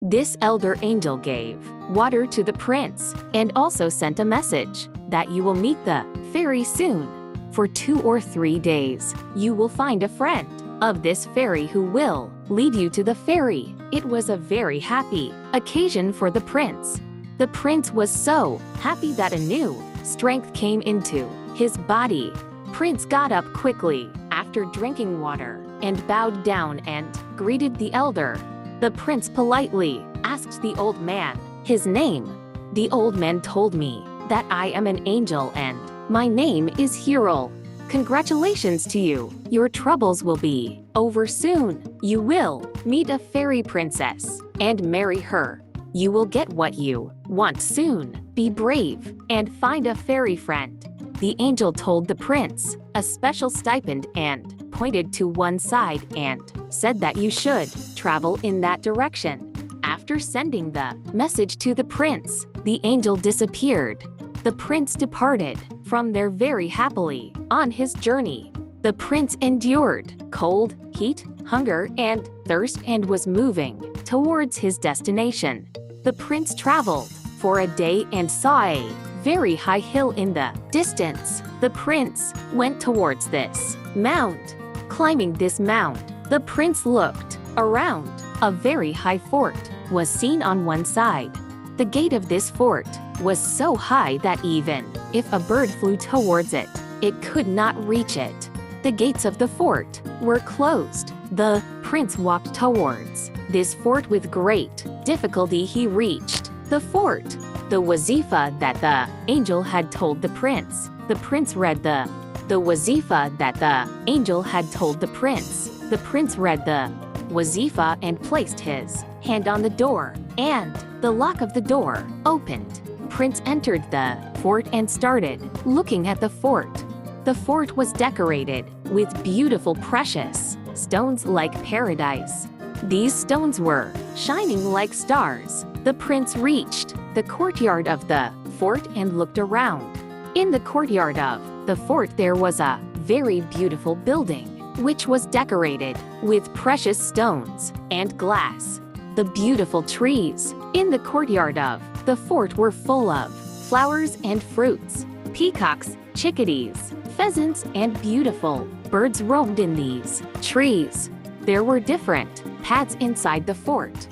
This elder angel gave water to the prince and also sent a message that you will meet the fairy soon. For 2 or 3 days, you will find a friend of this fairy who will lead you to the fairy. It was a very happy occasion for the prince. The prince was so happy that a new strength came into his body. Prince got up quickly after drinking water and bowed down and greeted the elder. The prince politely asked the old man his name. The old man told me that I am an angel and my name is Hero. Congratulations to you. Your troubles will be over soon. You will meet a fairy princess and marry her. You will get what you want soon. Be brave and find a fairy friend. The angel told the prince a special stipend and pointed to one side and said that you should travel in that direction. After sending the message to the prince, the angel disappeared. The prince departed from there very happily on his journey. The prince endured cold, heat, hunger, and thirst and was moving towards his destination. The prince traveled for a day and saw a very high hill in the distance. The prince went towards this mount. Climbing this mount, the prince looked around. A very high fort was seen on one side. The gate of this fort was so high that even if a bird flew towards it, it could not reach it. The gates of the fort were closed. The prince walked towards this fort with great difficulty. He reached the fort. The wazifa that the angel had told the prince. The prince read the wazifa that the angel had told the prince. The prince read the wazifa and placed his hand on the door, and the lock of the door opened. Prince entered the fort and started looking at the fort. The fort was decorated with beautiful precious stones like paradise. These stones were shining like stars. The prince reached the courtyard of the fort and looked around. In the courtyard of the fort there was a very beautiful building, which was decorated with precious stones and glass. The beautiful trees in the courtyard of the fort were full of flowers and fruits. Peacocks, chickadees, pheasants, and beautiful birds roamed in these trees. There were different paths inside the fort.